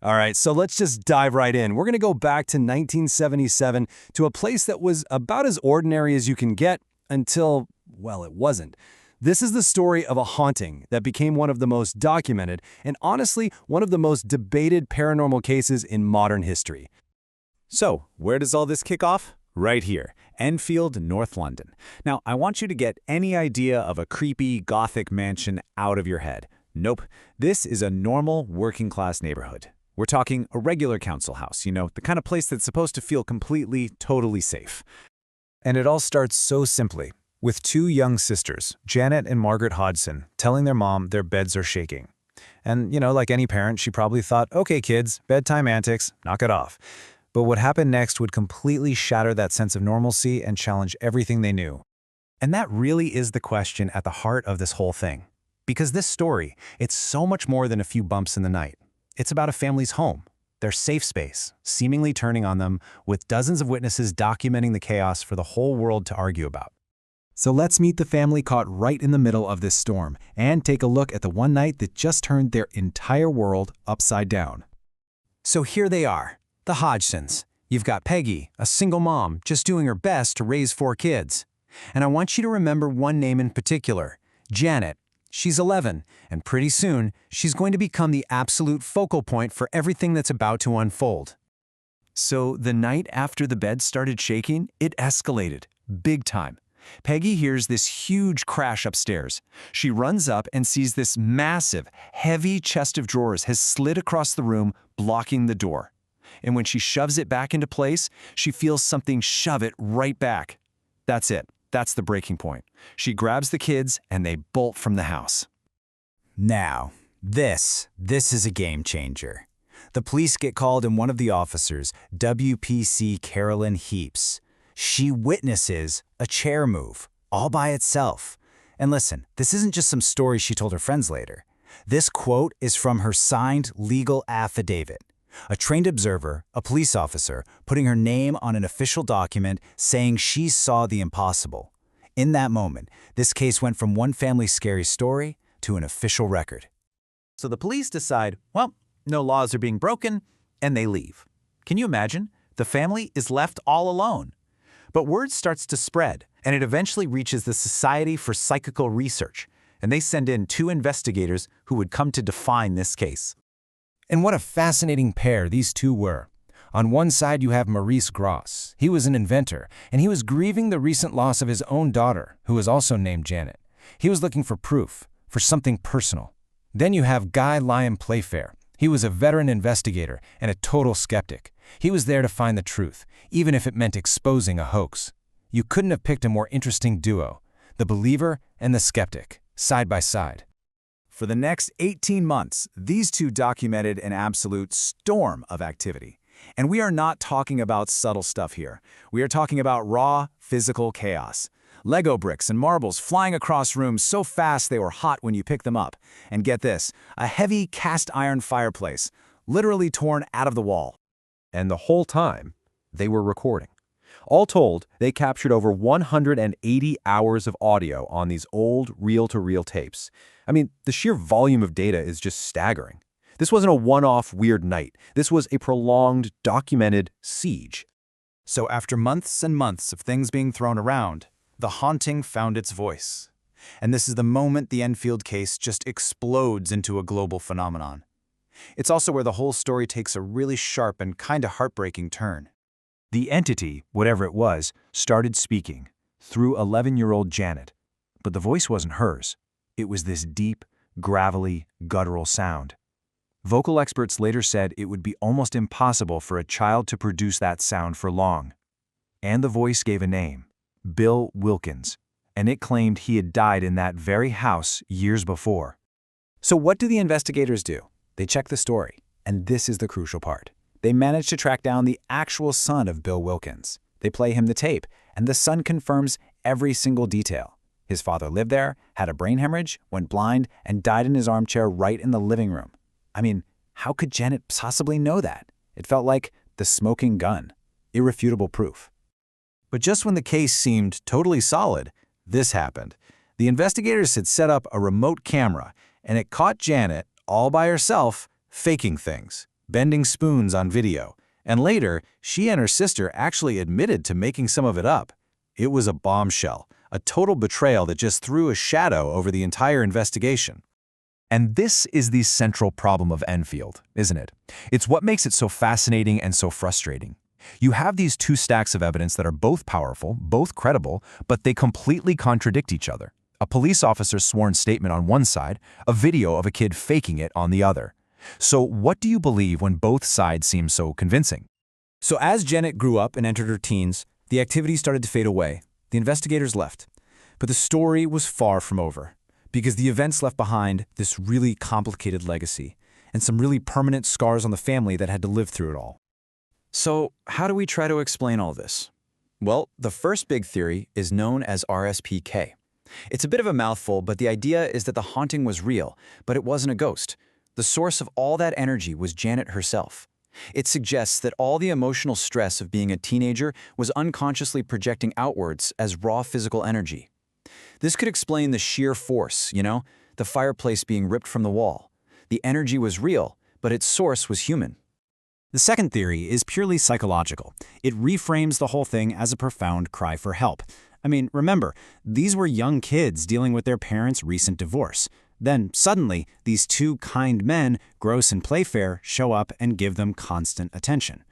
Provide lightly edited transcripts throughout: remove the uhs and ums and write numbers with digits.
All right, so let's just dive right in. We're going to go back to 1977 to a place that was about as ordinary as you can get until, well, it wasn't. This is the story of a haunting that became one of the most documented and honestly one of the most debated paranormal cases in modern history. So, where does all this kick off? Right here, Enfield, North London. Now, I want you to get any idea of a creepy, gothic mansion out of your head. Nope, this is a normal, working-class neighborhood. We're talking a regular council house, the kind of place that's supposed to feel completely, totally safe. And it all starts so simply, with two young sisters, Janet and Margaret Hodgson, telling their mom their beds are shaking. And, like any parent, she probably thought, okay, kids, bedtime antics, knock it off. But what happened next would completely shatter that sense of normalcy and challenge everything they knew. And that really is the question at the heart of this whole thing. Because this story, it's so much more than a few bumps in the night. It's about a family's home, their safe space, seemingly turning on them, with dozens of witnesses documenting the chaos for the whole world to argue about. So let's meet the family caught right in the middle of this storm and take a look at the one night that just turned their entire world upside down. So here they are, the Hodgsons. You've got Peggy, a single mom, just doing her best to raise 4 kids. And I want you to remember one name in particular, Janet. She's 11, and pretty soon, she's going to become the absolute focal point for everything that's about to unfold. So the night after the bed started shaking, it escalated, big time. Peggy hears this huge crash upstairs. She runs up and sees this massive, heavy chest of drawers has slid across the room, blocking the door. And when she shoves it back into place, she feels something shove it right back. That's it. That's the breaking point. She grabs the kids and they bolt from the house. Now, this is a game changer. The police get called and one of the officers, WPC Carolyn Heaps, she witnesses a chair move, all by itself. And listen, this isn't just some story she told her friends later. This quote is from her signed legal affidavit. A trained observer, a police officer, putting her name on an official document saying she saw the impossible. In that moment, this case went from one family's scary story to an official record. So the police decide, well, no laws are being broken, and they leave. Can you imagine? The family is left all alone. But word starts to spread, and it eventually reaches the Society for Psychical Research, and they send in 2 investigators who would come to define this case. And what a fascinating pair these two were. On one side, you have Maurice Gross. He was an inventor, and he was grieving the recent loss of his own daughter, who was also named Janet. He was looking for proof, for something personal. Then you have Guy Lyon Playfair. He was a veteran investigator and a total skeptic. He was there to find the truth, even if it meant exposing a hoax. You couldn't have picked a more interesting duo, the believer and the skeptic, side by side. For the next 18 months, these two documented an absolute storm of activity. And we are not talking about subtle stuff here. We are talking about raw, physical chaos. Lego bricks and marbles flying across rooms so fast they were hot when you picked them up. And get this, a heavy cast iron fireplace, literally torn out of the wall. And the whole time, they were recording. All told, they captured over 180 hours of audio on these old reel-to-reel tapes. I mean, the sheer volume of data is just staggering. This wasn't a one-off weird night. This was a prolonged, documented siege. So after months and months of things being thrown around, the haunting found its voice. And this is the moment the Enfield case just explodes into a global phenomenon. It's also where the whole story takes a really sharp and kind of heartbreaking turn. The entity, whatever it was, started speaking through 11-year-old Janet. But the voice wasn't hers. It was this deep, gravelly, guttural sound. Vocal experts later said it would be almost impossible for a child to produce that sound for long. And the voice gave a name, Bill Wilkins, and it claimed he had died in that very house years before. So what do the investigators do? They check the story, and this is the crucial part. They manage to track down the actual son of Bill Wilkins. They play him the tape, and the son confirms every single detail. His father lived there, had a brain hemorrhage, went blind, and died in his armchair right in the living room. I mean, how could Janet possibly know that? It felt like the smoking gun, irrefutable proof. But just when the case seemed totally solid, this happened. The investigators had set up a remote camera, and it caught Janet, all by herself, faking things, bending spoons on video, and later, she and her sister actually admitted to making some of it up. It was a bombshell, a total betrayal that just threw a shadow over the entire investigation. And this is the central problem of Enfield, isn't it? It's what makes it so fascinating and so frustrating. You have these two stacks of evidence that are both powerful, both credible, but they completely contradict each other. A police officer's sworn statement on one side, a video of a kid faking it on the other. So what do you believe when both sides seem so convincing? So as Janet grew up and entered her teens, the activity started to fade away. The investigators left. But the story was far from over, because the events left behind this really complicated legacy and some really permanent scars on the family that had to live through it all. So how do we try to explain all this? Well, the first big theory is known as RSPK. It's a bit of a mouthful, but the idea is that the haunting was real, but it wasn't a ghost. The source of all that energy was Janet herself. It suggests that all the emotional stress of being a teenager was unconsciously projecting outwards as raw physical energy. This could explain the sheer force, the fireplace being ripped from the wall. The energy was real, but its source was human. The second theory is purely psychological. It reframes the whole thing as a profound cry for help. I mean, remember, these were young kids dealing with their parents' recent divorce. Then, suddenly, these two kind men, Gross and Playfair, show up and give them constant attention.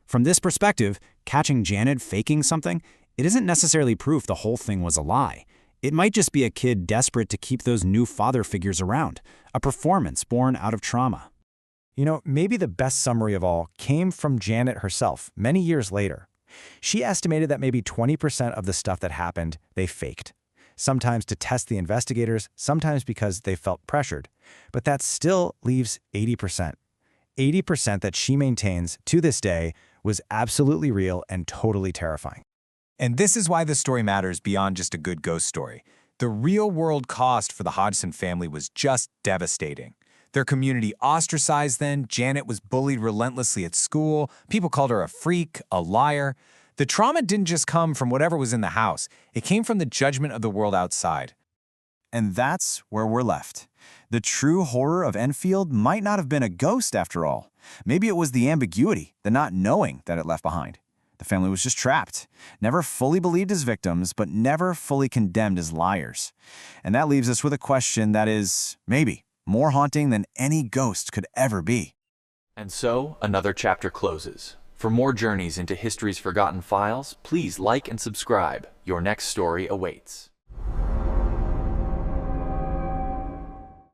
From this perspective, catching Janet faking something, it isn't necessarily proof the whole thing was a lie. It might just be a kid desperate to keep those new father figures around, a performance born out of trauma. Maybe the best summary of all came from Janet herself many years later. She estimated that maybe 20% of the stuff that happened, they faked. Sometimes to test the investigators, sometimes because they felt pressured. But that still leaves 80%. 80% that she maintains to this day was absolutely real and totally terrifying. And this is why this story matters beyond just a good ghost story. The real-world cost for the Hodgson family was just devastating. Their community ostracized them, Janet was bullied relentlessly at school, people called her a freak, a liar. The trauma didn't just come from whatever was in the house, it came from the judgment of the world outside. And that's where we're left. The true horror of Enfield might not have been a ghost after all. Maybe it was the ambiguity, the not knowing that it left behind. The family was just trapped, never fully believed as victims, but never fully condemned as liars. And that leaves us with a question that is, maybe, more haunting than any ghost could ever be. And so, another chapter closes. For more journeys into history's forgotten files, please like and subscribe. Your next story awaits.